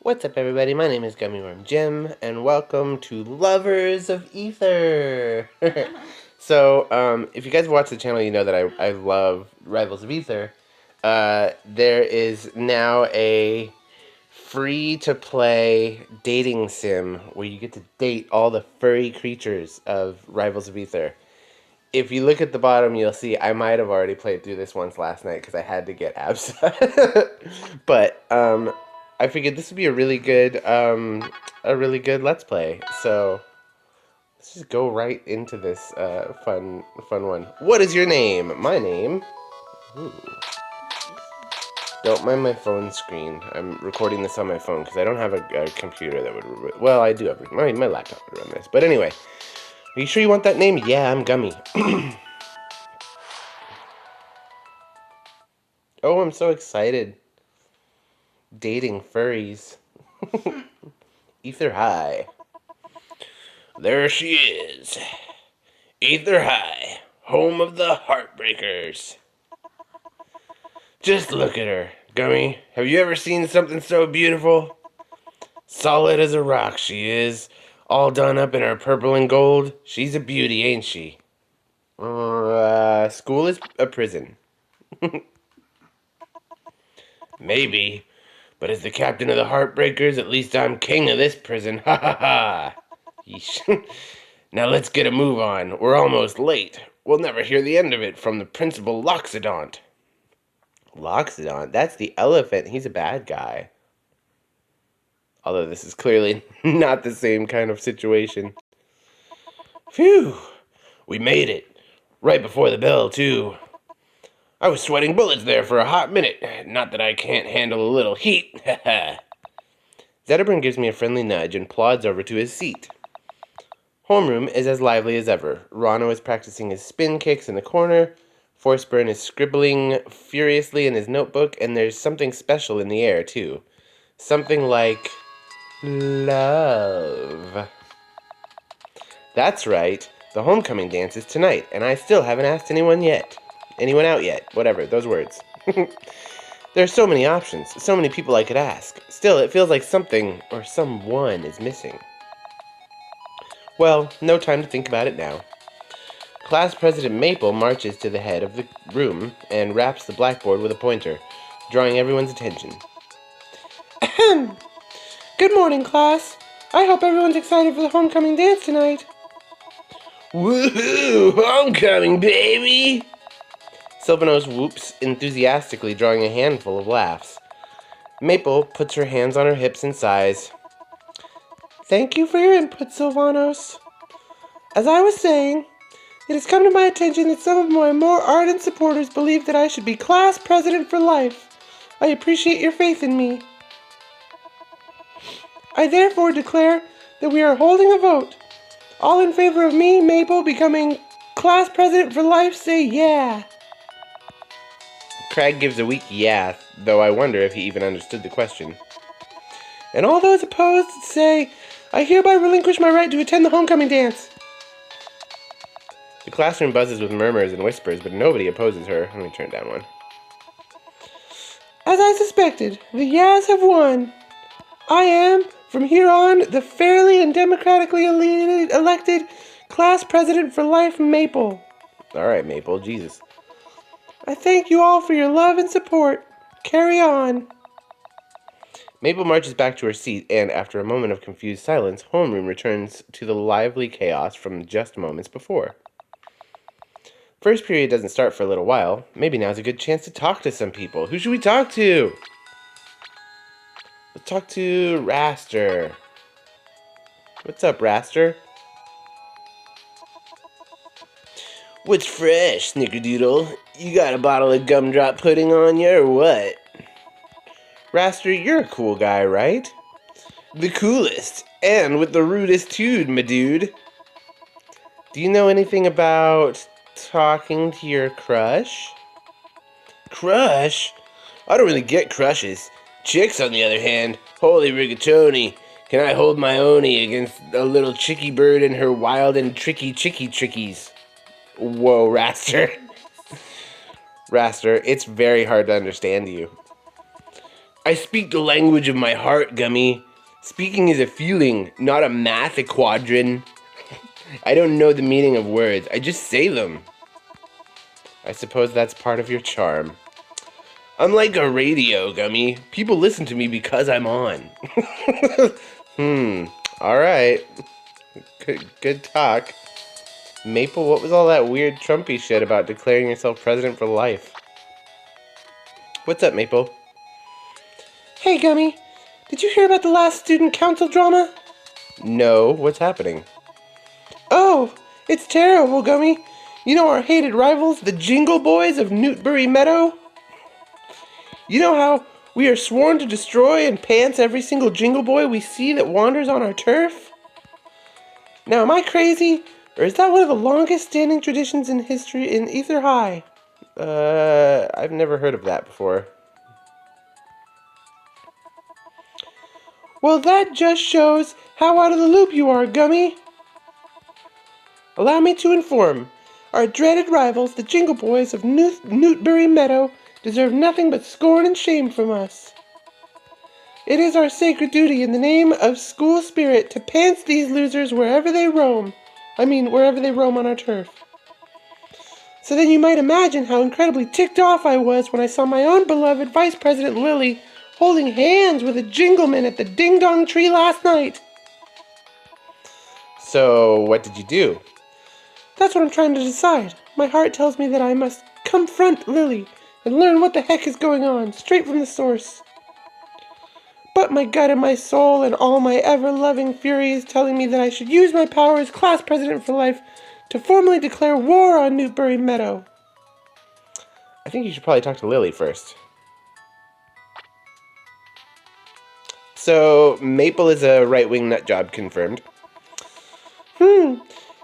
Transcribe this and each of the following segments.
What's up, everybody? My name is Gummy Worm Jim, and welcome to Lovers of Aether. If you guys watch the channel, you know that I love Rivals of Aether. There is now a free-to-play dating sim where you get to date all the furry creatures of Rivals of Aether. If you look at the bottom, you'll see I might have already played through this once last night because I had to get abs. But I figured this would be a really good Let's Play. So let's just go right into this fun one. What is your name? My name. Ooh. Don't mind my phone screen. I'm recording this on my phone because I don't have a computer that would. Well, I do have my laptop would run this. But anyway, are you sure you want that name? Yeah, I'm Gummy. Oh, I'm so excited. Dating furries. Aether High. There she is. Aether High, home of the Heartbreakers. Just look at her. Gummy, have you ever seen something so beautiful? Solid as a rock she is, all done up in her purple and gold. She's a beauty, ain't she? School is a prison. Maybe, but as the captain of the Heartbreakers, at least I'm king of this prison. Ha ha ha! Yeesh. Now let's get a move on. We're almost late. We'll never hear the end of it from the Principal Loxodont. Loxodont? That's the elephant. He's a bad guy. Although this is clearly not the same kind of situation. Phew! We made it. Right before the bell, too. I was sweating bullets there for a hot minute. Not that I can't handle a little heat. Zetterburn gives me a friendly nudge and plods over to his seat. Homeroom is as lively as ever. Rano is practicing his spin kicks in the corner. Forceburn is scribbling furiously in his notebook, and there's something special in the air, too. Something like love. That's right. The homecoming dance is tonight, and I still haven't asked anyone yet. Anyone out yet? Whatever, those words. There's so many options, so many people I could ask. Still, it feels like something or someone is missing. Well, no time to think about it now. Class President Maple marches to the head of the room and raps the blackboard with a pointer, drawing everyone's attention. Ahem! Good morning, class. I hope everyone's excited for the homecoming dance tonight. Woohoo! Homecoming, baby! Sylvanos whoops enthusiastically, drawing a handful of laughs. Maple puts her hands on her hips and sighs. Thank you for your input, Sylvanos. As I was saying, it has come to my attention that some of my more ardent supporters believe that I should be class president for life. I appreciate your faith in me. I therefore declare that we are holding a vote. All in favor of me, Maple, becoming class president for life, say yeah. Crag gives a weak yeah, though I wonder if he even understood the question. And all those opposed say, I hereby relinquish my right to attend the homecoming dance. The classroom buzzes with murmurs and whispers, but nobody opposes her. Let me turn down one. As I suspected, the yeahs have won. I am, from here on, the fairly and democratically elected class president for life, Maple. Alright, Maple, Jesus. I thank you all for your love and support. Carry on. Maple marches back to her seat, and after a moment of confused silence, homeroom returns to the lively chaos from just moments before. First period doesn't start for a little while. Maybe now's a good chance to talk to some people. Who should we talk to? Let's talk to Raster. What's up, Raster? What's fresh, Snickerdoodle? You got a bottle of gumdrop pudding on you, or what? Raster, you're a cool guy, right? The coolest, and with the rudest tude, my dude. Do you know anything about talking to your crush? Crush? I don't really get crushes. Chicks, on the other hand, holy rigatoni. Can I hold my oni against a little chicky bird and her wild and tricky chickies? Whoa, Raster. Raster, it's very hard to understand you. I speak the language of my heart, Gummy. Speaking is a feeling, not a math quadrant. I don't know the meaning of words. I just say them. I suppose that's part of your charm. I'm like a radio, Gummy. People listen to me because I'm on. Alright. Good talk. Maple, what was all that weird Trumpy shit about declaring yourself president for life? What's up, Maple? Hey, Gummy. Did you hear about the last student council drama? No, what's happening? Oh, it's terrible, Gummy. You know our hated rivals, the Jingle Boys of Newtbury Meadow? You know how we are sworn to destroy and pants every single Jingle Boy we see that wanders on our turf? Now, am I crazy? Or is that one of the longest standing traditions in history in Aether High? I've never heard of that before. Well, that just shows how out of the loop you are, Gummy. Allow me to inform. Our dreaded rivals, the Jingle Boys of Newtbury Meadow, deserve nothing but scorn and shame from us. It is our sacred duty in the name of school spirit to pants these losers wherever they roam. Wherever they roam on our turf. So then you might imagine how incredibly ticked off I was when I saw my own beloved Vice President Lily holding hands with a jingleman at the Ding Dong Tree last night. So, what did you do? That's what I'm trying to decide. My heart tells me that I must confront Lily and learn what the heck is going on, straight from the source. But my gut and my soul and all my ever-loving fury is telling me that I should use my power as class president for life to formally declare war on Newtbury Meadow. I think you should probably talk to Lily first. So, Maple is a right-wing nutjob, confirmed.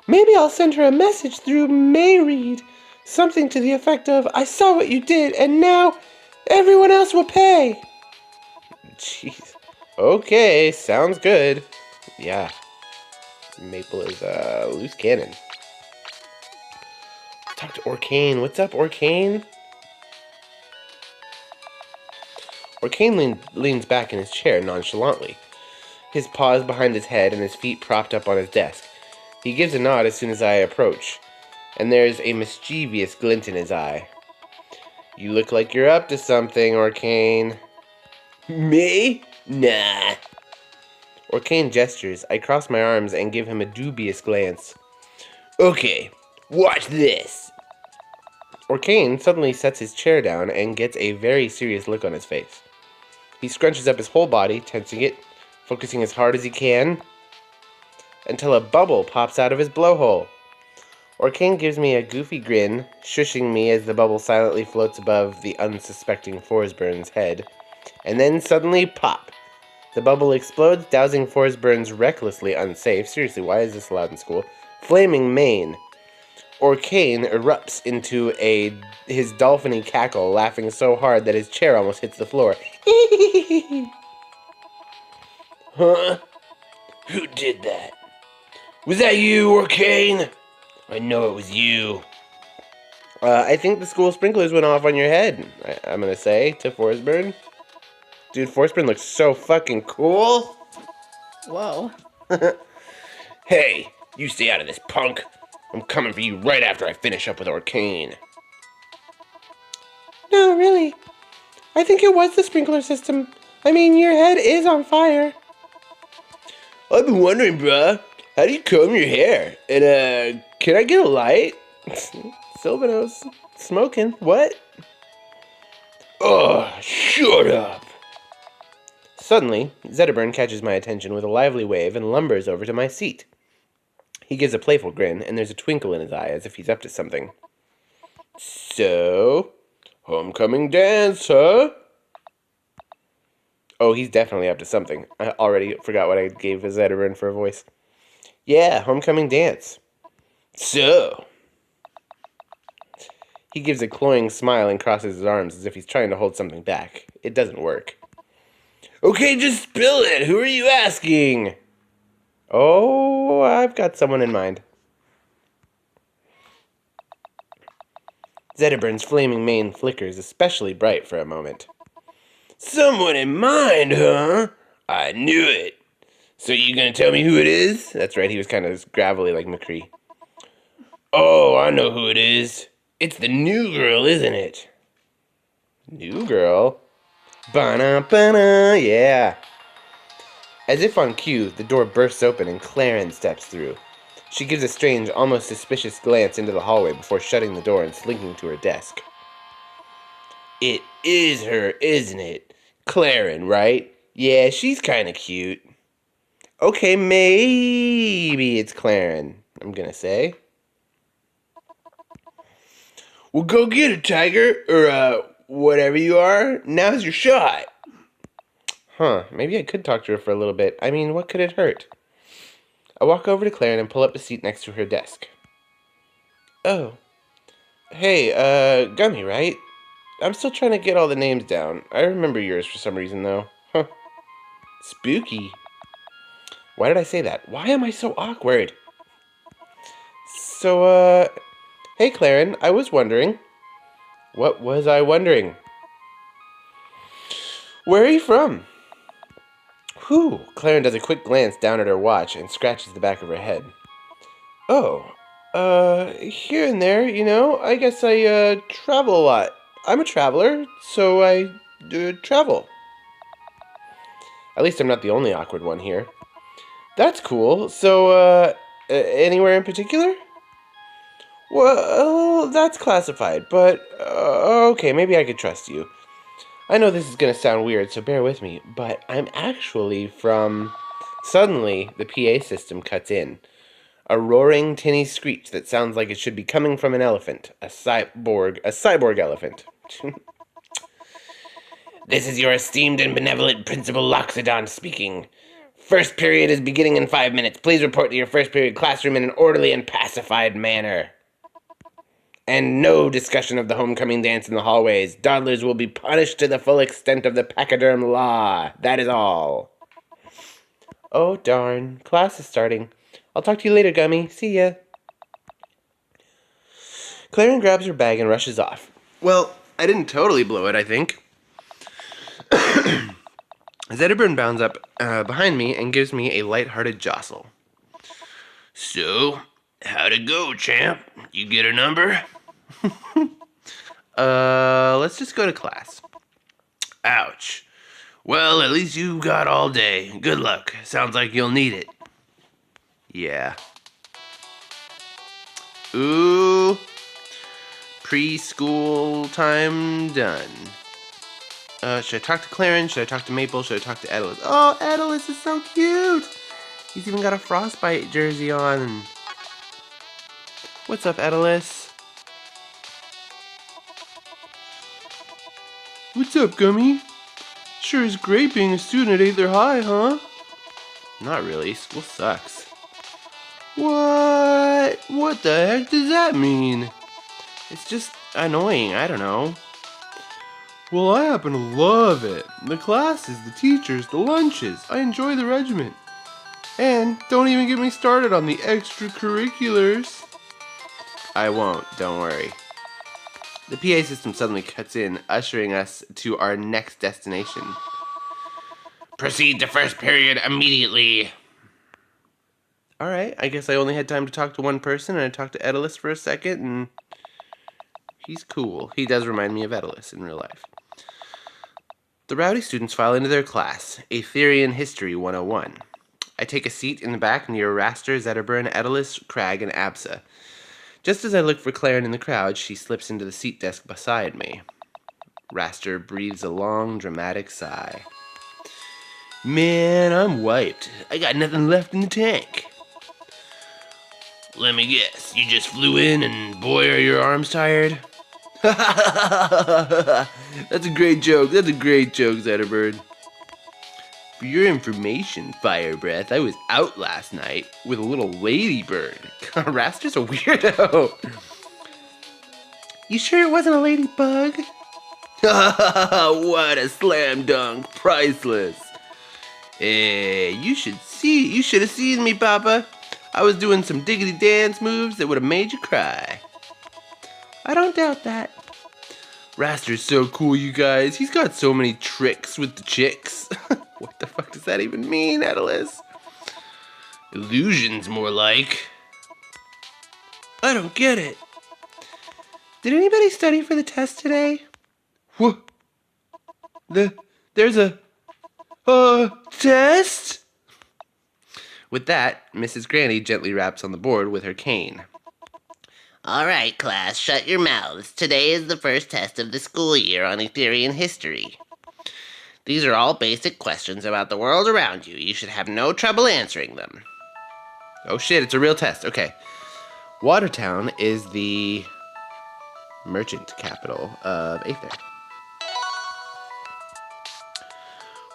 Maybe I'll send her a message through Mayread. Something to the effect of, I saw what you did, and now everyone else will pay. Jeez. Okay, sounds good. Yeah. Maple is a loose cannon. Talk to Orcane. What's up, Orcane? Orcane leans back in his chair nonchalantly, his paws behind his head and his feet propped up on his desk. He gives a nod as soon as I approach, and there's a mischievous glint in his eye. You look like you're up to something, Orcane. Me? Nah. Orcane gestures. I cross my arms and give him a dubious glance. Okay, watch this. Orcane suddenly sets his chair down and gets a very serious look on his face. He scrunches up his whole body, tensing it, focusing as hard as he can, until a bubble pops out of his blowhole. Orcane gives me a goofy grin, shushing me as the bubble silently floats above the unsuspecting Forsburn's head. And then suddenly, pop! The bubble explodes, dousing Forsburn's recklessly unsafe, seriously, why is this allowed in school, flaming mane. Orcane erupts into his dolphin-y cackle, laughing so hard that his chair almost hits the floor. Huh? Who did that? Was that you, Orcane? I know it was you. I think the school sprinklers went off on your head, I'm gonna say, to Forsburn. Dude, Forsburn looks so fucking cool. Whoa. Hey, you stay out of this, punk. I'm coming for you right after I finish up with Orcane. No, really. I think it was the sprinkler system. Your head is on fire. I've been wondering, bruh, how do you comb your hair? And, can I get a light? Sylvanos smoking. What? Ugh, shut up. Suddenly, Zetterburn catches my attention with a lively wave and lumbers over to my seat. He gives a playful grin, and there's a twinkle in his eye as if he's up to something. So, homecoming dance, huh? Oh, he's definitely up to something. I already forgot what I gave Zetterburn for a voice. Yeah, homecoming dance. So. He gives a cloying smile and crosses his arms as if he's trying to hold something back. It doesn't work. Okay, just spill it. Who are you asking? Oh, I've got someone in mind. Zetterburn's flaming mane flickers especially bright for a moment. Someone in mind, huh? I knew it. So you gonna tell me who it is? That's right, he was kind of gravelly like McCree. Oh, I know who it is. It's the new girl, isn't it? New girl? Ba-na, yeah. As if on cue, the door bursts open and Clairen steps through. She gives a strange, almost suspicious glance into the hallway before shutting the door and slinking to her desk. It is her, isn't it? Clairen, right? Yeah, she's kinda cute. Okay, maybe it's Clairen, I'm gonna say. Well, go get it, Tiger, or, whatever you are. Now's your shot. Huh, maybe I could talk to her for a little bit. I mean, what could it hurt? I walk over to Clairen and pull up a seat next to her desk. Oh. Hey, Gummy, right? I'm still trying to get all the names down. I remember yours for some reason, though. Huh. Spooky. Why did I say that? Why am I so awkward? So, hey, Clairen, I was wondering. What was I wondering? Where are you from? Whew. Clairen does a quick glance down at her watch and scratches the back of her head. Oh, here and there, I guess I, travel a lot. I'm a traveler, so I, travel. At least I'm not the only awkward one here. That's cool. So, anywhere in particular? Well, that's classified, but, okay, maybe I could trust you. I know this is gonna sound weird, so bear with me, but I'm actually from... Suddenly, the PA system cuts in. A roaring, tinny screech that sounds like it should be coming from an elephant. A cyborg elephant. This is your esteemed and benevolent Principal Loxodon speaking. First period is beginning in 5 minutes. Please report to your first period classroom in an orderly and pacified manner. And no discussion of the homecoming dance in the hallways. Dawdlers will be punished to the full extent of the pachyderm law. That is all. Oh, darn. Class is starting. I'll talk to you later, Gummy. See ya. Clairen grabs her bag and rushes off. Well, I didn't totally blow it, I think. Zetterburn bounds up behind me and gives me a light-hearted jostle. So, how'd it go, champ? You get a number? Let's just go to class. Ouch. Well, at least you got all day. Good luck. Sounds like you'll need it. Yeah. Ooh. Preschool time done. Should I talk to Clairen? Should I talk to Maple? Should I talk to Edelus? Oh, Edelus is so cute! He's even got a Frostbite jersey on. What's up, Edelus? What's up, Gummy? Sure is great being a student at Aether High, huh? Not really. School sucks. What? What the heck does that mean? It's just annoying. I don't know. Well, I happen to love it. The classes, the teachers, the lunches. I enjoy the regiment. And don't even get me started on the extracurriculars. I won't, don't worry. The PA system suddenly cuts in, ushering us to our next destination. Proceed to first period immediately. Alright, I guess I only had time to talk to one person, and I talked to Edelus for a second, and he's cool. He does remind me of Edelus in real life. The rowdy students file into their class, Aetherian History 101. I take a seat in the back near Raster, Zetterburn, Edelus, Crag, and Absa. Just as I look for Clairen in the crowd, she slips into the seat desk beside me. Raster breathes a long, dramatic sigh. Man, I'm wiped. I got nothing left in the tank. Let me guess, you just flew in and boy are your arms tired? That's a great joke, Zetterbird. For your information, Fire Breath, I was out last night with a little ladybird. Raster's a weirdo. You sure it wasn't a ladybug? What a slam dunk, priceless. You should have seen me, Papa. I was doing some diggity dance moves that would have made you cry. I don't doubt that. Raster's so cool, you guys. He's got so many tricks with the chicks. What the fuck does that even mean, Atlas? Illusions, more like. I don't get it. Did anybody study for the test today? What? There's a test? With that, Mrs. Granny gently raps on the board with her cane. All right, class, shut your mouths. Today is the first test of the school year on Aetherian history. These are all basic questions about the world around you. You should have no trouble answering them. Oh shit, it's a real test. Okay. Watertown is the merchant capital of Aether.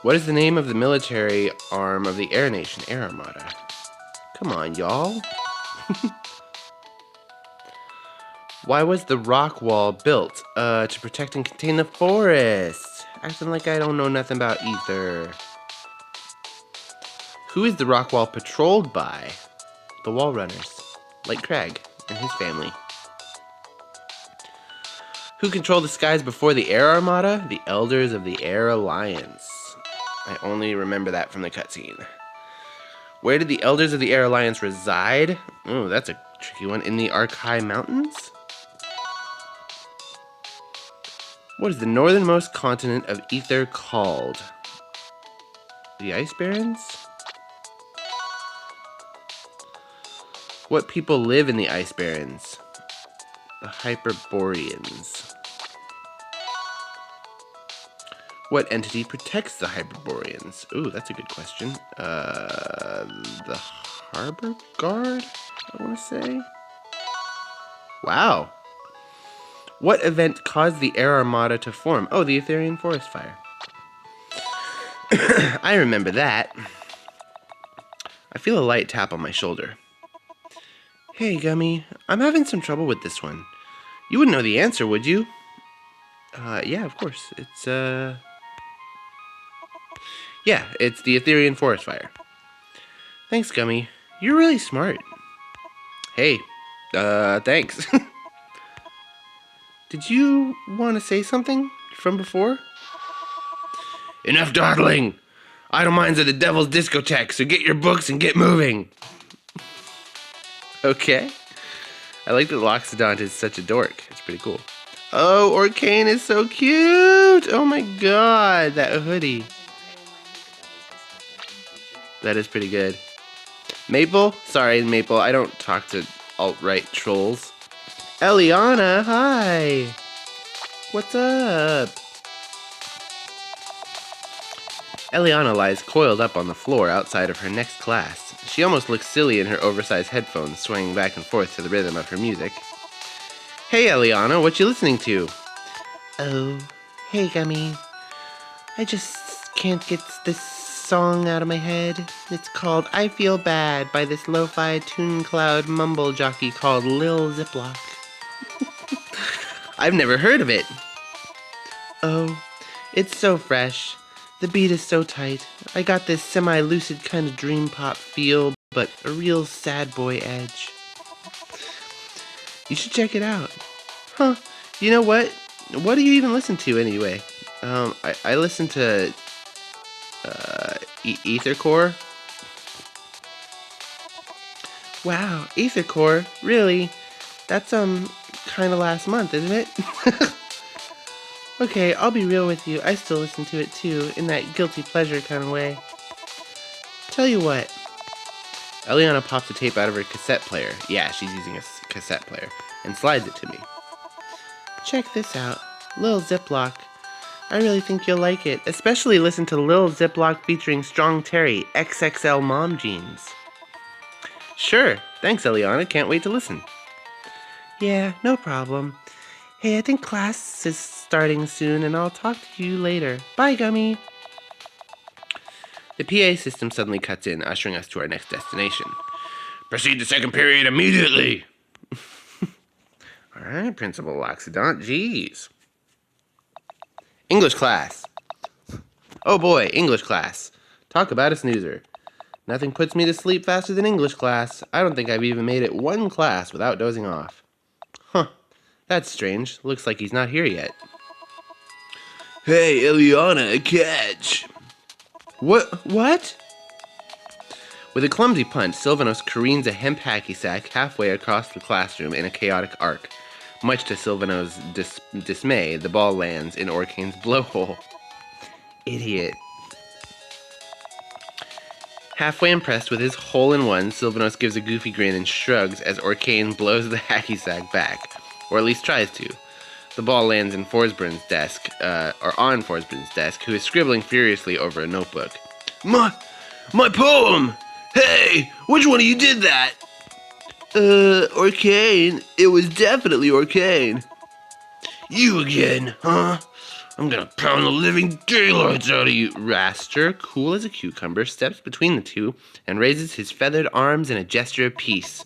What is the name of the military arm of the Air Nation, Air Armada? Come on, y'all. Why was the rock wall built? To protect and contain the forest. Acting like I don't know nothing about Aether. Who is the rock wall patrolled by? The wall runners, like Craig and his family. Who controlled the skies before the Air Armada? The Elders of the Air Alliance. I only remember that from the cutscene. Where did the Elders of the Air Alliance reside? Oh, that's a tricky one. In the Arkai Mountains? What is the northernmost continent of Aether called? The Ice Barrens? What people live in the Ice Barrens? The Hyperboreans. What entity protects the Hyperboreans? Ooh, that's a good question. The Harbor Guard, I want to say? Wow. What event caused the Air Armada to form? Oh, the Aetherian Forest Fire. I remember that. I feel a light tap on my shoulder. Hey, Gummy, I'm having some trouble with this one. You wouldn't know the answer, would you? Yeah, of course. It's the Aetherian Forest Fire. Thanks, Gummy. You're really smart. Hey, thanks. Did you want to say something from before? Enough dawdling! Idle minds are the devil's discotheque, so get your books and get moving! Okay. I like that Loxodont is such a dork. It's pretty cool. Oh, Orcane is so cute! Oh my god, that hoodie. That is pretty good. Maple? Sorry, Maple, I don't talk to alt-right trolls. Eliana, hi! What's up? Eliana lies coiled up on the floor outside of her next class. She almost looks silly in her oversized headphones, swaying back and forth to the rhythm of her music. Hey, Eliana, what you listening to? Oh, hey, Gummy. I just can't get this song out of my head. It's called I Feel Bad by this lo-fi tune cloud mumble jockey called Lil Ziploc. I've never heard of it. Oh, it's so fresh. The beat is so tight. I got this semi-lucid kind of dream pop feel, but a real sad boy edge. You should check it out. Huh. You know what? What do you even listen to anyway? I listen to Aether Core. Wow, Aether Core? Really? That's kind of last month, isn't it? Okay, I'll be real with you. I still listen to it too, in that guilty pleasure kind of way. Tell you what. Eliana pops a tape out of her cassette player. Yeah, she's using a cassette player. And slides it to me. Check this out. Lil Ziploc. I really think you'll like it. Especially listen to Lil Ziploc featuring Strong Terry, XXL Mom Jeans. Sure. Thanks, Eliana. Can't wait to listen. Yeah, no problem. Hey, I think class is starting soon, and I'll talk to you later. Bye, Gummy. The PA system suddenly cuts in, ushering us to our next destination. Proceed to second period immediately! Alright, Principal Loxodont, jeez. English class. Oh boy, English class. Talk about a snoozer. Nothing puts me to sleep faster than English class. I don't think I've even made it one class without dozing off. Huh. That's strange. Looks like he's not here yet. Hey, Ileana, a catch! What? With a clumsy punch, Sylvanos careens a hemp hacky sack halfway across the classroom in a chaotic arc. Much to Sylvanos' dismay, the ball lands in Orcane's blowhole. Idiot. Halfway impressed with his hole-in-one, Sylvanos gives a goofy grin and shrugs as Orcane blows the hacky sack back. Or at least tries to. The ball lands in Forsbrun's desk, or on Forsbrun's desk, who is scribbling furiously over a notebook. My poem! Hey, which one of you did that? Orcane. It was definitely Orcane. You again, huh? I'm gonna pound the living daylights out of you. Raster, cool as a cucumber, steps between the two and raises his feathered arms in a gesture of peace.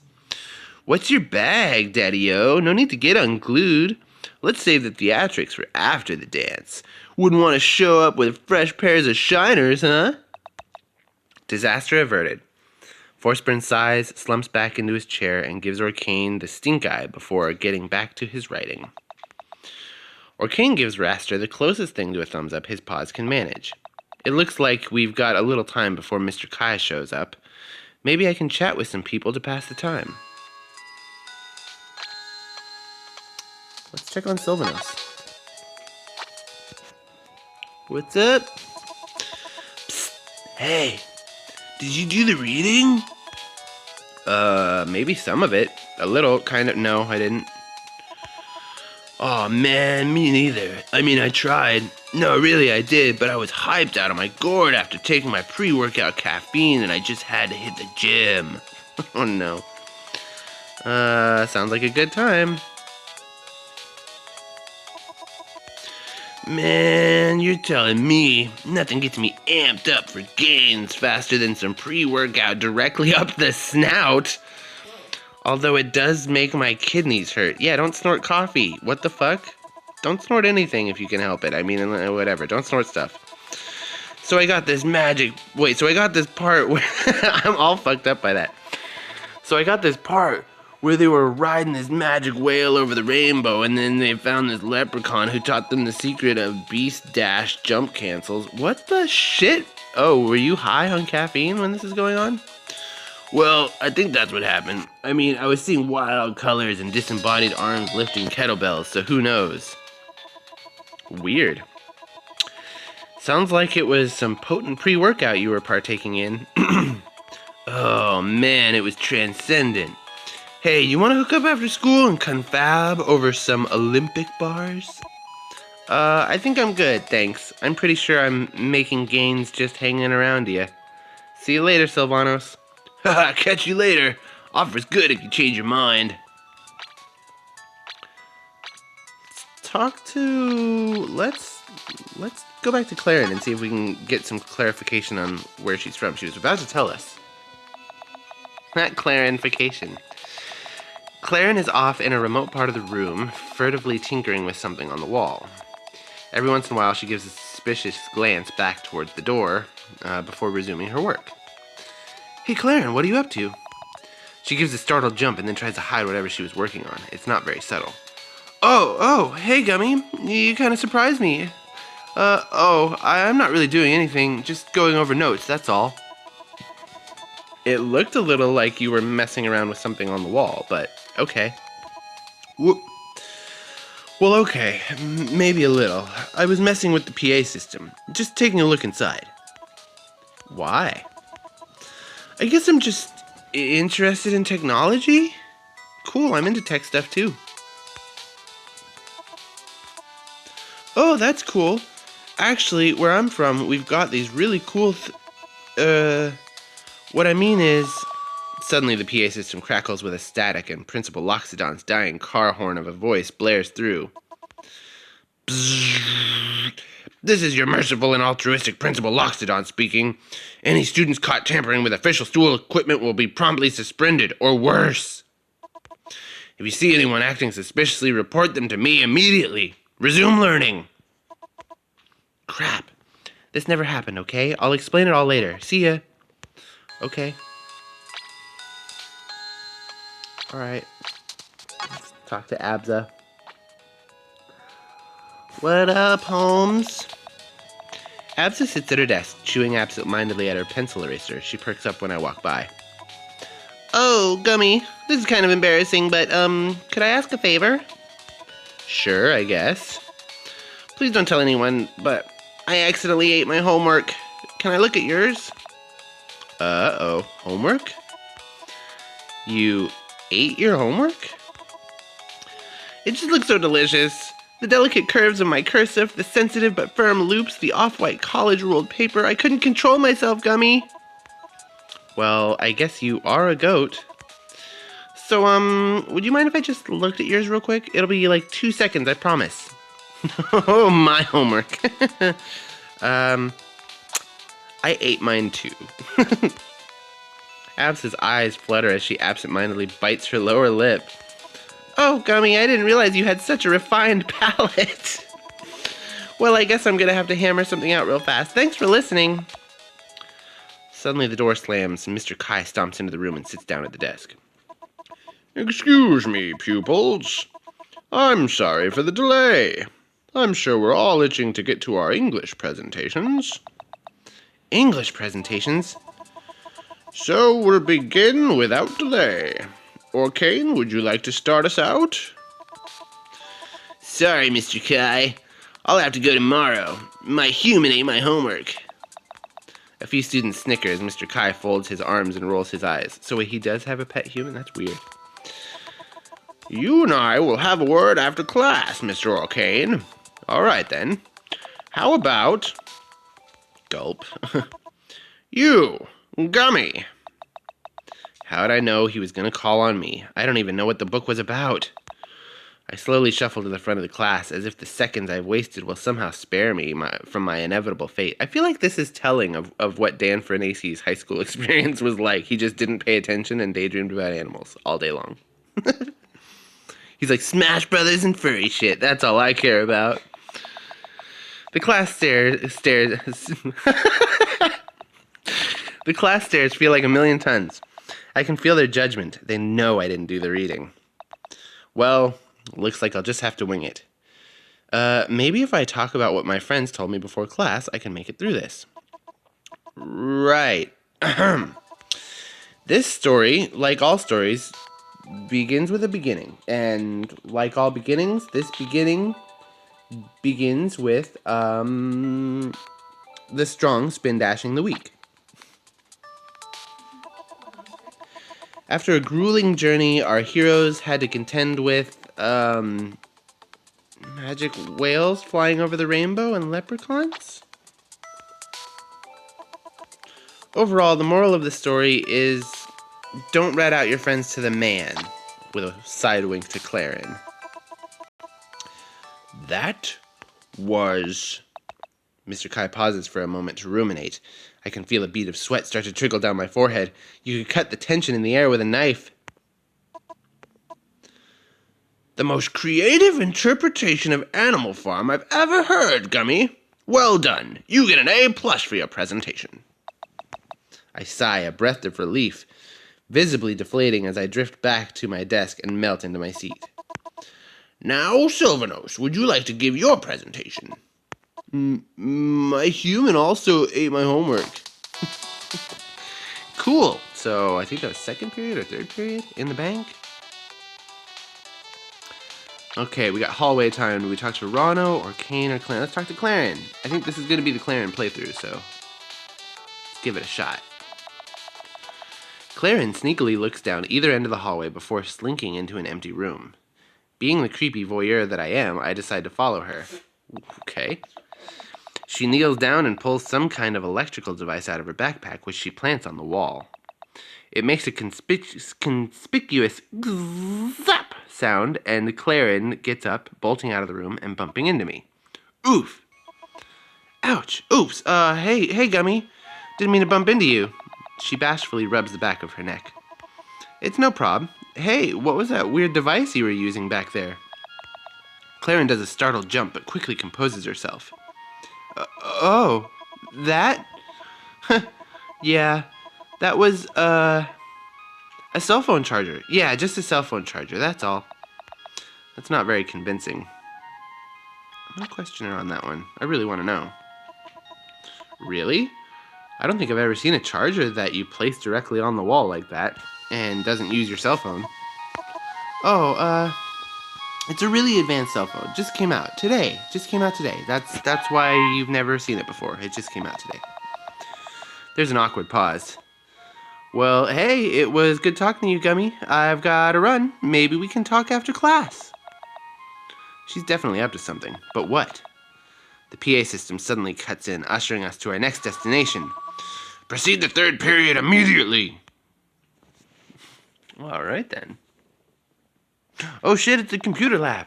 What's your bag, Daddy-O? No need to get unglued. Let's save the theatrics for after the dance. Wouldn't want to show up with fresh pairs of shiners, huh? Disaster averted. Forsbrun sighs, slumps back into his chair, and gives Orcane the stink eye before getting back to his writing. Orcane gives Raster the closest thing to a thumbs up his paws can manage. It looks like we've got a little time before Mr. Kai shows up. Maybe I can chat with some people to pass the time. Let's check on Sylvanos. What's up? Psst. Hey, did you do the reading? Maybe some of it. A little, kind of. No, I didn't. Aw, man, me neither. I mean, I tried. No, really, I did, but I was hyped out of my gourd after taking my pre-workout caffeine, and I just had to hit the gym. Oh, no. Sounds like a good time. Man, you're telling me nothing gets me amped up for gains faster than some pre-workout directly up the snout. Although it does make my kidneys hurt. Yeah, don't snort coffee. What the fuck? Don't snort anything if you can help it. I mean, whatever. Don't snort stuff. So I got this part where... I'm all fucked up by that. So I got this part where they were riding this magic whale over the rainbow, and then they found this leprechaun who taught them the secret of beast dash jump cancels. What the shit? Oh, were you high on caffeine when this is going on? Well, I think that's what happened. I mean, I was seeing wild colors and disembodied arms lifting kettlebells, so who knows? Weird. Sounds like it was some potent pre-workout you were partaking in. Oh man, it was transcendent. Hey, you want to hook up after school and confab over some Olympic bars? I think I'm good, thanks. I'm pretty sure I'm making gains just hanging around you. See you later, Sylvanos. Haha, catch you later. Offer's good if you change your mind. Let's go back to Clairen and see if we can get some clarification on where she's from. She was about to tell us. Not clarification. Clairen is off in a remote part of the room, furtively tinkering with something on the wall. Every once in a while, she gives a suspicious glance back towards the door before resuming her work. Hey, Clairen, what are you up to? She gives a startled jump and then tries to hide whatever she was working on. It's not very subtle. Oh, hey, Gummy. You kind of surprised me. I'm not really doing anything, just going over notes, that's all. It looked a little like you were messing around with something on the wall, but okay. Well, okay, maybe a little. I was messing with the PA system, just taking a look inside. Why? I guess I'm just interested in technology? Cool, I'm into tech stuff too. Oh, that's cool. Actually, where I'm from, we've got these really cool what I mean is... Suddenly the PA system crackles with a static and Principal Loxodon's dying car horn of a voice blares through. Bzzz. This is your merciful and altruistic Principal Loxodon speaking. Any students caught tampering with official school equipment will be promptly suspended, or worse. If you see anyone acting suspiciously, report them to me immediately. Resume learning. Crap. This never happened, okay? I'll explain it all later. See ya. Okay. Alright. Let's talk to Abza. What up, Holmes? Absa sits at her desk, chewing absent-mindedly at her pencil eraser. She perks up when I walk by. Oh, Gummy, this is kind of embarrassing, but, could I ask a favor? Sure, I guess. Please don't tell anyone, but I accidentally ate my homework. Can I look at yours? Uh-oh, homework? You ate your homework? It just looks so delicious. The delicate curves of my cursive, the sensitive but firm loops, the off-white college-ruled paper. I couldn't control myself, Gummy. Well, I guess you are a goat. So, would you mind if I just looked at yours real quick? It'll be like 2 seconds, I promise. Oh, my homework. I ate mine too. Abs's eyes flutter as she absent-mindedly bites her lower lip. Oh, Gummy, I didn't realize you had such a refined palate. Well, I guess I'm gonna have to hammer something out real fast. Thanks for listening. Suddenly the door slams and Mr. Kai stomps into the room and sits down at the desk. Excuse me, pupils. I'm sorry for the delay. I'm sure we're all itching to get to our English presentations. English presentations? So we'll begin without delay. Orkane, would you like to start us out? Sorry, Mr. Kai. I'll have to go tomorrow. My human ate my homework. A few students snicker as Mr. Kai folds his arms and rolls his eyes. So wait, he does have a pet human? That's weird. You and I will have a word after class, Mr. Orkane. All right, then. How about... Gulp. You, Gummy. How'd I know he was going to call on me? I don't even know what the book was about. I slowly shuffle to the front of the class as if the seconds I've wasted will somehow spare me from my inevitable fate. I feel like this is telling of what Dan Fernace's high school experience was like. He just didn't pay attention and daydreamed about animals all day long. He's like, Smash Brothers and furry shit. That's all I care about. The class stares. The class stares feel like a million tons. I can feel their judgment. They know I didn't do the reading. Well, looks like I'll just have to wing it. Maybe if I talk about what my friends told me before class, I can make it through this. Right. This story, like all stories, begins with a beginning. And like all beginnings, this beginning begins with the strong spin dashing the weak. After a grueling journey, our heroes had to contend with magic whales flying over the rainbow and leprechauns? Overall, the moral of the story is don't rat out your friends to the man, with a side wink to Clairen. That was... Mr. Kai pauses for a moment to ruminate. I can feel a bead of sweat start to trickle down my forehead. You could cut the tension in the air with a knife. the most creative interpretation of Animal Farm I've ever heard, Gummy. Well done. You get an A+ for your presentation. I sigh, a breath of relief, visibly deflating as I drift back to my desk and melt into my seat. Now, Sylvanos, would you like to give your presentation? My human also ate my homework. Cool. So I think that was second period or third period in the bank. Okay, we got hallway time. Do we talk to Rano or Kane or Clairen? Let's talk to Clairen. I think this is going to be the Clairen playthrough, so let's give it a shot. Clairen sneakily looks down either end of the hallway before slinking into an empty room. Being the creepy voyeur that I am, I decide to follow her. Okay. She kneels down and pulls some kind of electrical device out of her backpack, which she plants on the wall. It makes a conspicuous zap sound, and Clairen gets up, bolting out of the room and bumping into me. Oof! Ouch! Oops! Hey, Gummy. Didn't mean to bump into you. She bashfully rubs the back of her neck. It's no prob. Hey, what was that weird device you were using back there? Clairen does a startled jump, but quickly composes herself. Oh, that? Yeah, that was, a cell phone charger. Yeah, just a cell phone charger, that's all. That's not very convincing. No questioner on that one. I really want to know. Really? I don't think I've ever seen a charger that you place directly on the wall like that and doesn't use your cell phone. Oh, it's a really advanced cell phone. Just came out today. That's why you've never seen it before. It just came out today. There's an awkward pause. Well, hey, it was good talking to you, Gummy. I've got to run. Maybe we can talk after class. She's definitely up to something. But what? The PA system suddenly cuts in, ushering us to our next destination. Proceed to third period immediately. All right, then. Oh shit, it's the computer lab.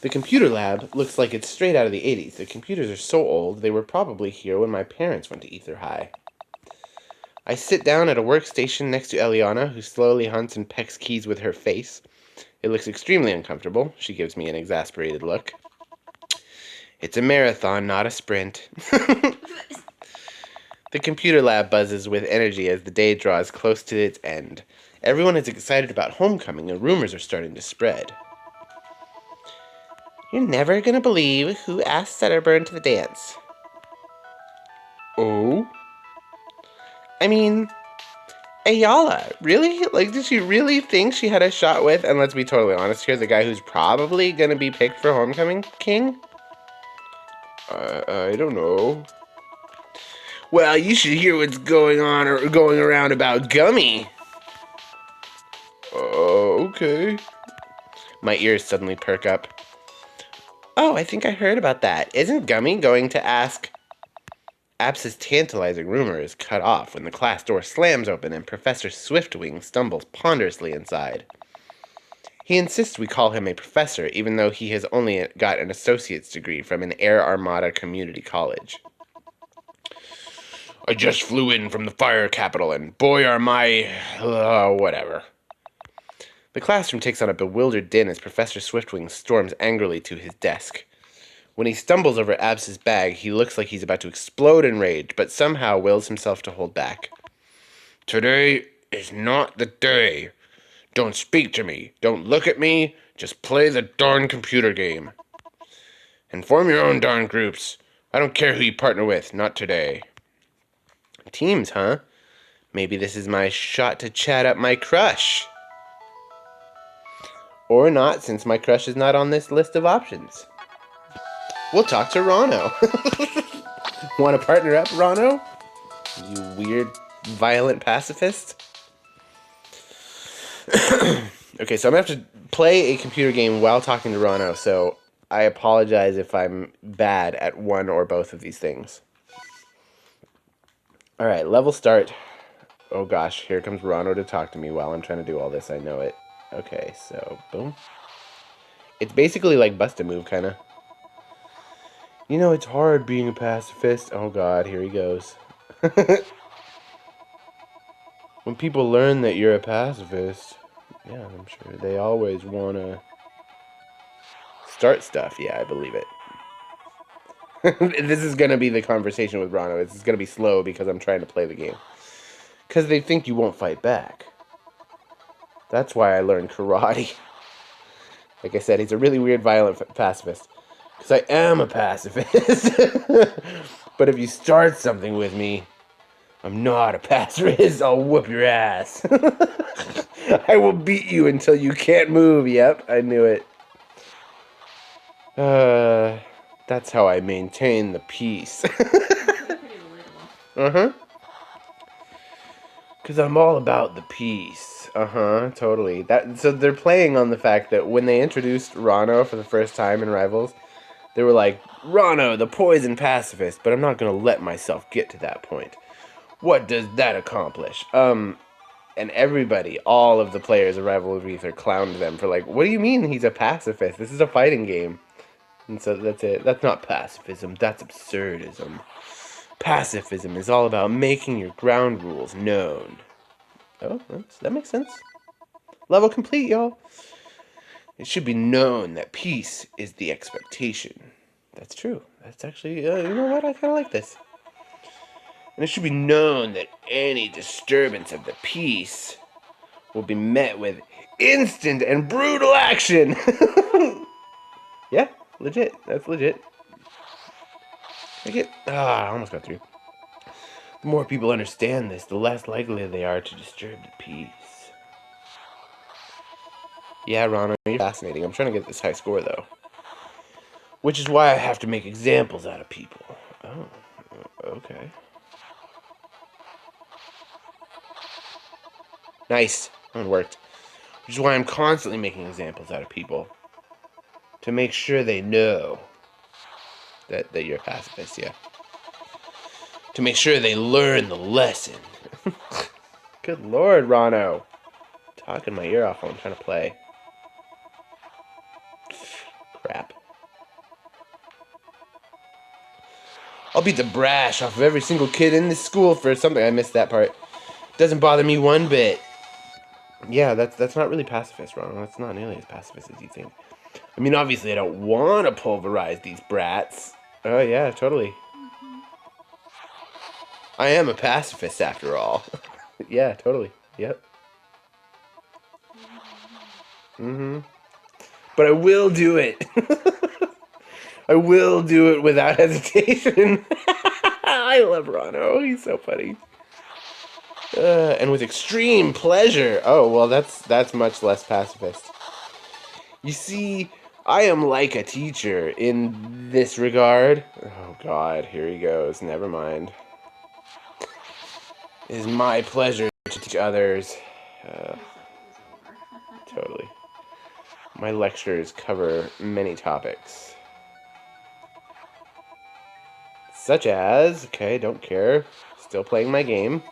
The computer lab looks like it's straight out of the 80s. The computers are so old, they were probably here when my parents went to Aether High. I sit down at a workstation next to Eliana, who slowly hunts and pecks keys with her face. It looks extremely uncomfortable. She gives me an exasperated look. It's a marathon, not a sprint. The computer lab buzzes with energy as the day draws close to its end. Everyone is excited about homecoming, and rumors are starting to spread. You're never gonna believe who asked Setterburn to the dance. Oh? I mean, Ayala, really? Like, did she really think she had a shot with, and let's be totally honest here, the guy who's probably gonna be picked for homecoming king? I don't know. Well, you should hear what's going on or going around about Gummy. Okay. My ears suddenly perk up. Oh, I think I heard about that. Isn't Gummy going to ask? Abs's tantalizing rumor is cut off when the class door slams open and Professor Swiftwing stumbles ponderously inside. He insists we call him a professor, even though he has only got an associate's degree from an Air Armada community college. I just flew in from the fire capital, and boy are my... whatever. The classroom takes on a bewildered din as Professor Swiftwing storms angrily to his desk. When he stumbles over Abs's bag, he looks like he's about to explode in rage, but somehow wills himself to hold back. Today is not the day. Don't speak to me. Don't look at me. Just play the darn computer game. And form your own darn groups. I don't care who you partner with. Not today. Teams, huh? Maybe this is my shot to chat up my crush. Or not, since my crush is not on this list of options. We'll talk to Rano. Want to partner up, Rano? You weird, violent pacifist? Okay, so I'm going to have to play a computer game while talking to Rano, so I apologize if I'm bad at one or both of these things. Alright, level start. Oh gosh, here comes Rano to talk to me while I'm trying to do all this, I know it. Okay, so, boom. It's basically like Bust a Move, kind of. You know, it's hard being a pacifist. Oh god, here he goes. When people learn that you're a pacifist, yeah, I'm sure they always want to start stuff. Yeah, I believe it. This is going to be the conversation with Rano. This is going to be slow because I'm trying to play the game. Because they think you won't fight back. That's why I learned karate. Like I said, he's a really weird, violent pacifist. Because I am a pacifist. But if you start something with me, I'm not a pacifist. I'll whoop your ass. I will beat you until you can't move. Yep, I knew it. That's how I maintain the peace. Uh-huh. Because I'm all about the peace. Uh-huh, totally. So they're playing on the fact that when they introduced Rano for the first time in Rivals, they were like, Rano, the poison pacifist, but I'm not going to let myself get to that point. What does that accomplish? And everybody, all of the players of Rival of Aether clowned them for like, what do you mean he's a pacifist? This is a fighting game. And so that's it. That's not pacifism. That's absurdism. Pacifism is all about making your ground rules known. Oh, that makes sense. Level complete, y'all. It should be known that peace is the expectation. That's true. That's actually, you know what? I kind of like this. And it should be known that any disturbance of the peace will be met with instant and brutal action. Yeah, Legit. That's legit. I almost got through. The more people understand this, the less likely they are to disturb the peace. Yeah, Ron, you're fascinating. I'm trying to get this high score, though. Which is why I have to make examples out of people. Oh, okay. Nice. That one worked. Which is why I'm constantly making examples out of people. To make sure they know that you're a pacifist, yeah. To make sure they learn the lesson. Good lord, Rano. Talking my ear off while I'm trying to play. Crap. I'll beat the brash off of every single kid in this school for something. I missed that part. Doesn't bother me one bit. Yeah, that's not really pacifist, Ronald. That's not nearly as pacifist as you think. I mean, obviously, I don't want to pulverize these brats. Oh, yeah, totally. I am a pacifist, after all. Yeah, totally. Yep. Mm-hmm. But I will do it. I will do it without hesitation. I love Rano. He's so funny. And with extreme pleasure. Oh, well, that's much less pacifist. You see, I am like a teacher in this regard. Oh, God, here he goes. Never mind. It is my pleasure to teach others. Totally. My lectures cover many topics. Such as, okay, don't care. Still playing my game.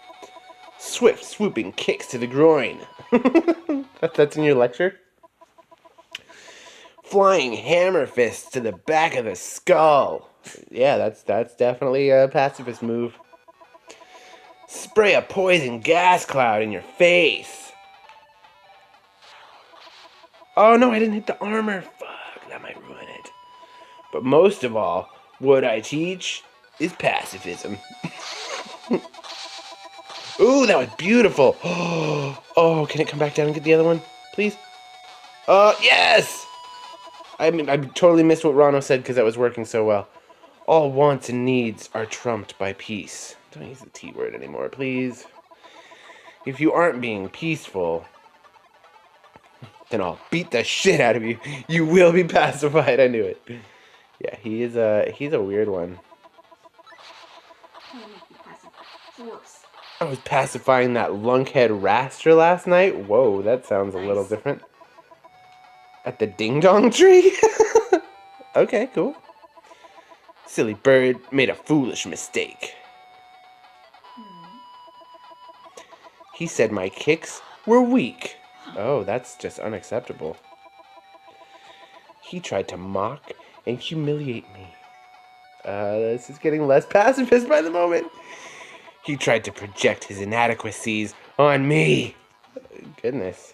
Swift, swooping kicks to the groin. That's in your lecture? Flying hammer fists to the back of the skull. Yeah, that's definitely a pacifist move. Spray a poison gas cloud in your face. Oh no, I didn't hit the armor. Fuck, that might ruin it. But most of all, what I teach is pacifism. Ooh, that was beautiful. Oh, can it come back down and get the other one, please? Yes! I totally missed what Rano said because that was working so well. All wants and needs are trumped by peace. Don't use the T word anymore, please. If you aren't being peaceful, then I'll beat the shit out of you. You will be pacified. I knew it. Yeah, he's a weird one. I was pacifying that lunkhead raster last night. Whoa, that sounds a little different. At the ding dong tree? Okay, cool. Silly bird made a foolish mistake. He said my kicks were weak. Oh, that's just unacceptable. He tried to mock and humiliate me. This is getting less pacifist by the moment. He tried to project his inadequacies on me. Goodness.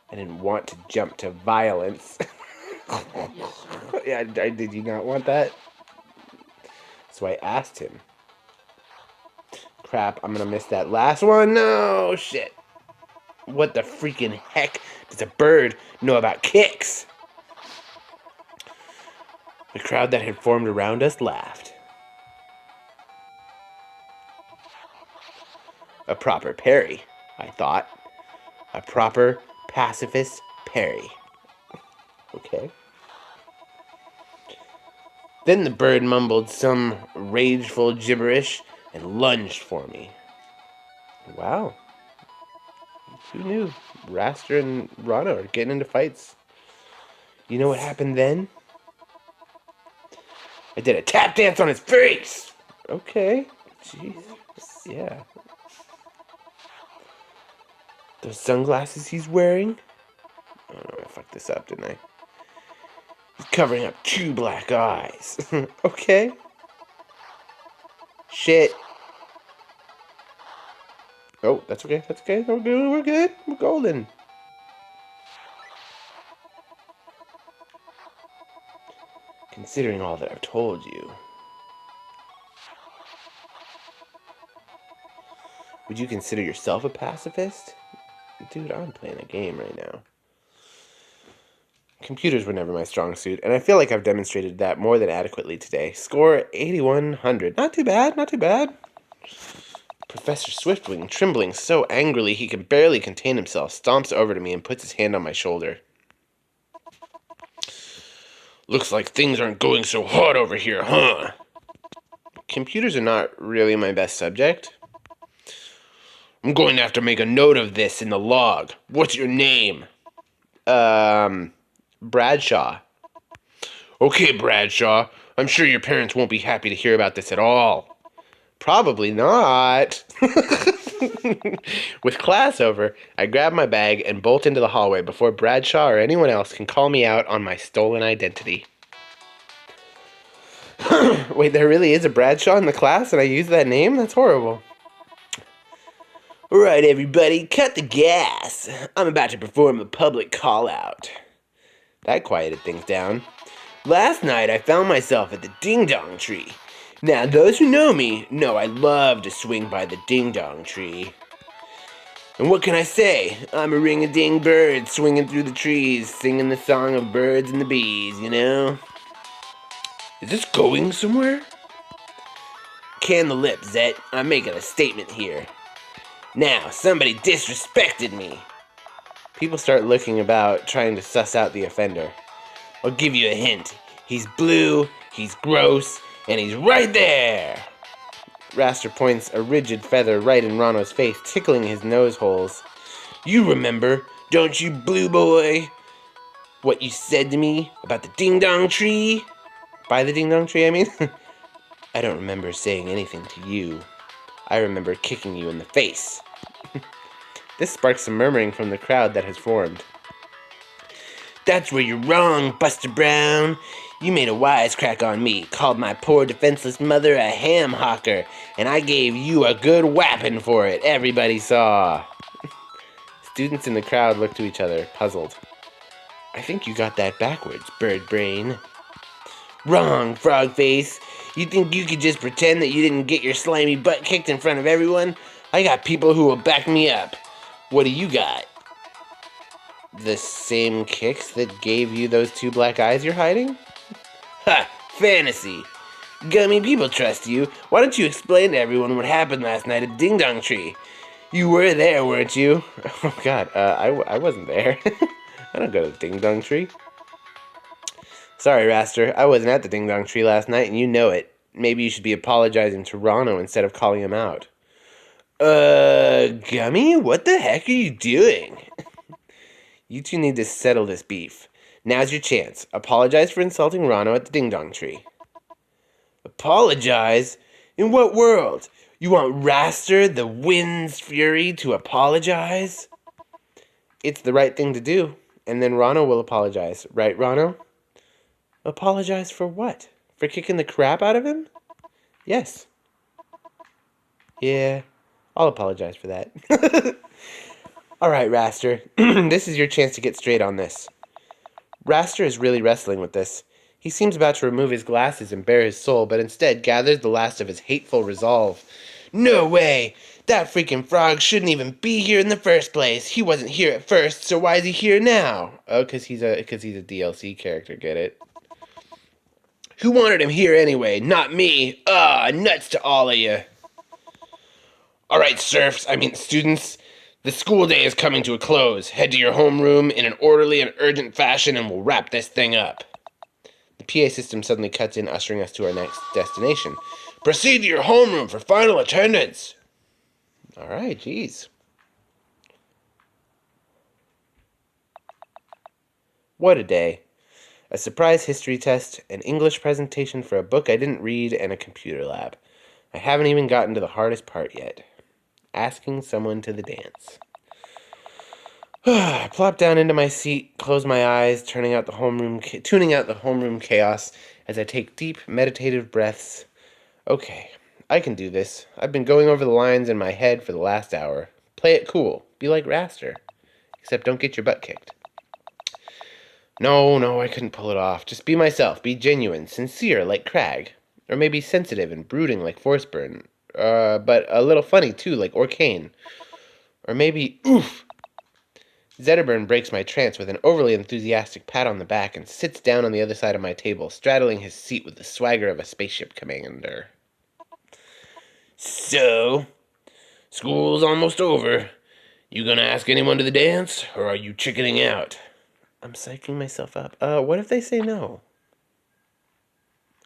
I didn't want to jump to violence. Yeah, did you not want that? So I asked him. Crap, I'm gonna miss that last one. No, shit. What the freaking heck does a bird know about kicks? The crowd that had formed around us laughed. A proper parry, I thought. A proper pacifist parry. Okay. Then the bird mumbled some rageful gibberish and lunged for me. Wow. Who knew? Raster and Rano are getting into fights. You know what happened then? I did a tap dance on his face! Okay. Jeez. Yeah. Those sunglasses he's wearing? Oh no, I fucked this up, didn't I? He's covering up 2 black eyes. Okay. Shit. Oh, that's okay. That's okay. We're good. We're good. We're golden. Considering all that I've told you, would you consider yourself a pacifist? Dude, I'm playing a game right now. Computers were never my strong suit, and I feel like I've demonstrated that more than adequately today. Score 8100. Not too bad, not too bad. Professor Swiftwing, trembling so angrily he can barely contain himself, stomps over to me and puts his hand on my shoulder. Looks like things aren't going so hot over here, huh? Computers are not really my best subject. I'm going to have to make a note of this in the log. What's your name? Bradshaw. Okay, Bradshaw. I'm sure your parents won't be happy to hear about this at all. Probably not. With class over, I grab my bag and bolt into the hallway before Bradshaw or anyone else can call me out on my stolen identity. Wait, there really is a Bradshaw in the class and I use that name? That's horrible. Alright, everybody, cut the gas. I'm about to perform a public call-out. That quieted things down. Last night, I found myself at the ding-dong tree. Now, those who know me know I love to swing by the ding-dong tree. And what can I say? I'm a ring-a-ding bird swinging through the trees, singing the song of birds and the bees, you know? Is this going somewhere? Can the lip, Zet. I'm making a statement here. Now, somebody disrespected me. People start looking about, trying to suss out the offender. I'll give you a hint. He's blue, he's gross, and he's right there! Raster points a rigid feather right in Ronno's face, tickling his nose holes. You remember, don't you, blue boy? What you said to me about the ding-dong tree? By the ding-dong tree, I mean? I don't remember saying anything to you. I remember kicking you in the face. This sparks some murmuring from the crowd that has formed. That's where you're wrong, Buster Brown. You made a wisecrack on me, called my poor defenseless mother a ham hawker, and I gave you a good whapping for it. Everybody saw. Students in the crowd look to each other, puzzled. I think you got that backwards, bird brain. Wrong, frog face. You think you could just pretend that you didn't get your slimy butt kicked in front of everyone? I got people who will back me up. What do you got? The same kicks that gave you those two black eyes you're hiding? Ha! Fantasy! Gummy, people trust you. Why don't you explain to everyone what happened last night at Ding Dong Tree? You were there, weren't you? Oh god, I wasn't there. I don't go to the Ding Dong Tree. Sorry, Raster, I wasn't at the Ding Dong Tree last night and you know it. Maybe you should be apologizing to Ronno instead of calling him out. Gummy, what the heck are you doing? You two need to settle this beef. Now's your chance. Apologize for insulting Ronno at the Ding Dong Tree. Apologize? In what world? You want Raster, the wind's fury, to apologize? It's the right thing to do, and then Ronno will apologize. Right, Ronno? Apologize for what? For kicking the crap out of him? Yes. Yeah, I'll apologize for that. Alright, Raster. This is your chance to get straight on this. Raster is really wrestling with this. He seems about to remove his glasses and bare his soul, but instead gathers the last of his hateful resolve. No way! That freaking frog shouldn't even be here in the first place. He wasn't here at first, so why is he here now? Oh, because he's a DLC character, get it? Who wanted him here anyway? Not me. Nuts to all of you. Alright, students. The school day is coming to a close. Head to your homeroom in an orderly and urgent fashion and we'll wrap this thing up. The PA system suddenly cuts in, ushering us to our next destination. Proceed to your homeroom for final attendance. Alright, geez. What a day. A surprise history test, an English presentation for a book I didn't read, and a computer lab. I haven't even gotten to the hardest part yet. Asking someone to the dance. I plop down into my seat, close my eyes, tuning out the homeroom chaos as I take deep, meditative breaths. Okay, I can do this. I've been going over the lines in my head for the last hour. Play it cool. Be like Raster. Except don't get your butt kicked. No, I couldn't pull it off. Just be myself. Be genuine, sincere like Crag. Or maybe sensitive and brooding like Forceburn. But a little funny too like Orcane. Or maybe, oof, Zetterburn breaks my trance with an overly enthusiastic pat on the back and sits down on the other side of my table, straddling his seat with the swagger of a spaceship commander. So, school's almost over. You gonna ask anyone to the dance, or are you chickening out? I'm psyching myself up. What if they say no?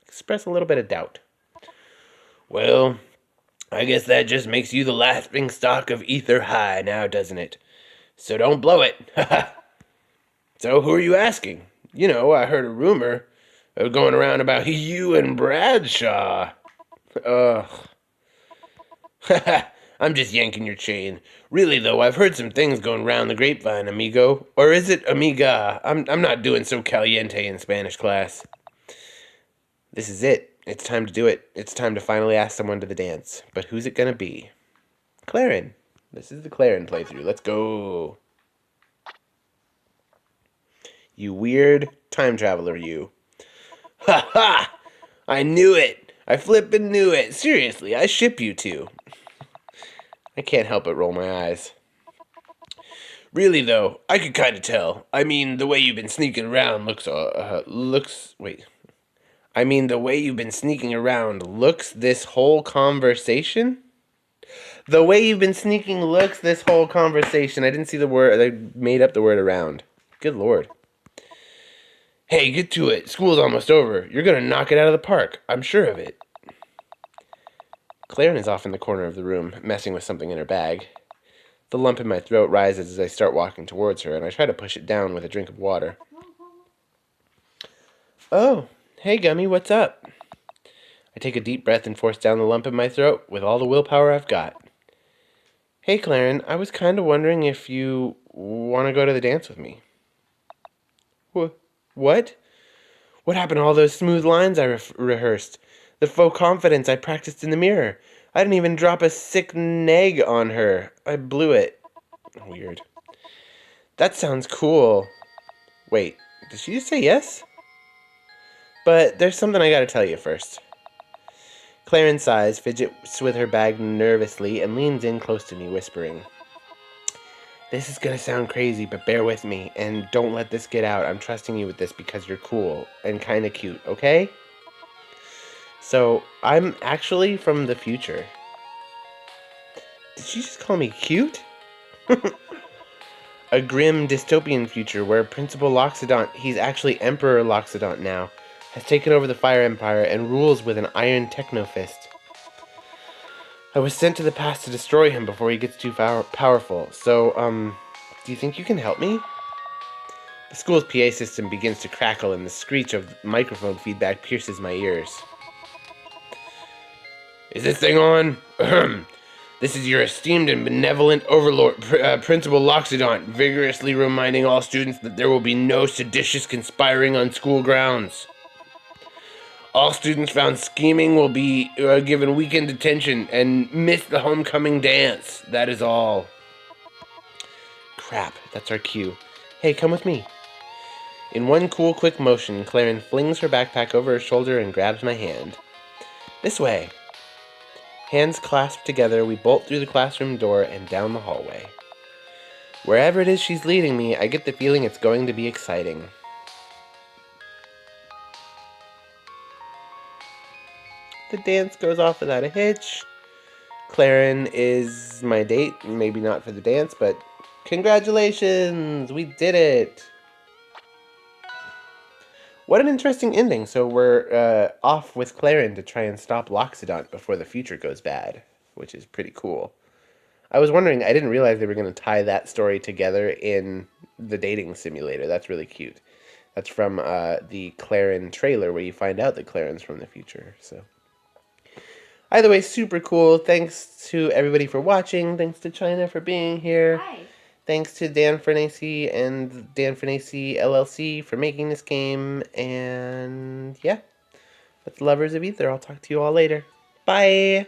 Express a little bit of doubt. Well, I guess that just makes you the laughing stock of Aether High now, doesn't it? So don't blow it. So who are you asking? You know, I heard a rumor going around about you and Bradshaw. Ugh. I'm just yanking your chain. Really, though, I've heard some things going round the grapevine, amigo. Or is it amiga? I'm not doing so caliente in Spanish class. This is it. It's time to do it. It's time to finally ask someone to the dance. But who's it gonna be? Clairen. This is the Clairen playthrough. Let's go. You weird time traveler, you. Ha ha! I knew it! I flippin' knew it! Seriously, I ship you two. I can't help but roll my eyes. Really, though, I could kind of tell. I mean, the way you've been sneaking around Wait. I mean, the way you've been sneaking around looks this whole conversation? The way you've been sneaking looks this whole conversation. I didn't see the word. I made up the word around. Good lord. Hey, get to it. School's almost over. You're gonna knock it out of the park. I'm sure of it. Clairen is off in the corner of the room, messing with something in her bag. The lump in my throat rises as I start walking towards her, and I try to push it down with a drink of water. Oh, hey, Gummy, what's up? I take a deep breath and force down the lump in my throat with all the willpower I've got. Hey, Clairen, I was kind of wondering if you want to go to the dance with me. What? What happened to all those smooth lines I rehearsed? The faux confidence I practiced in the mirror? I didn't even drop a sick neg on her. I blew it. Weird. That sounds cool. Wait, did she just say yes? But there's something I gotta tell you first. Clairen sighs, fidgets with her bag nervously, and leans in close to me, whispering, This is gonna sound crazy, but bear with me, and don't let this get out. I'm trusting you with this because you're cool and kinda cute, okay? So, I'm actually from the future. Did she just call me cute? A grim dystopian future where Principal Loxodont, he's actually Emperor Loxodont now, has taken over the Fire Empire and rules with an iron techno-fist. I was sent to the past to destroy him before he gets too powerful. So, do you think you can help me? The school's PA system begins to crackle and the screech of microphone feedback pierces my ears. Is this thing on? This is your esteemed and benevolent overlord, Principal Loxodont, vigorously reminding all students that there will be no seditious conspiring on school grounds. All students found scheming will be given weekend detention and miss the homecoming dance. That is all. Crap, that's our cue. Hey, come with me. In one cool, quick motion, Clairen flings her backpack over her shoulder and grabs my hand. This way. Hands clasped together, we bolt through the classroom door and down the hallway. Wherever it is she's leading me, I get the feeling it's going to be exciting. The dance goes off without a hitch. Clairen is my date, maybe not for the dance, but congratulations, we did it. What an interesting ending. So we're off with Clairen to try and stop Loxodont before the future goes bad, which is pretty cool. I was wondering, I didn't realize they were going to tie that story together in the dating simulator. That's really cute. That's from the Clairen trailer where you find out that Clairen's from the future, so... Either way, super cool. Thanks to everybody for watching. Thanks to China for being here. Hi. Thanks to Dan Fernacey and Dan Fernacey LLC for making this game. And yeah, that's Lovers of Aether. I'll talk to you all later. Bye!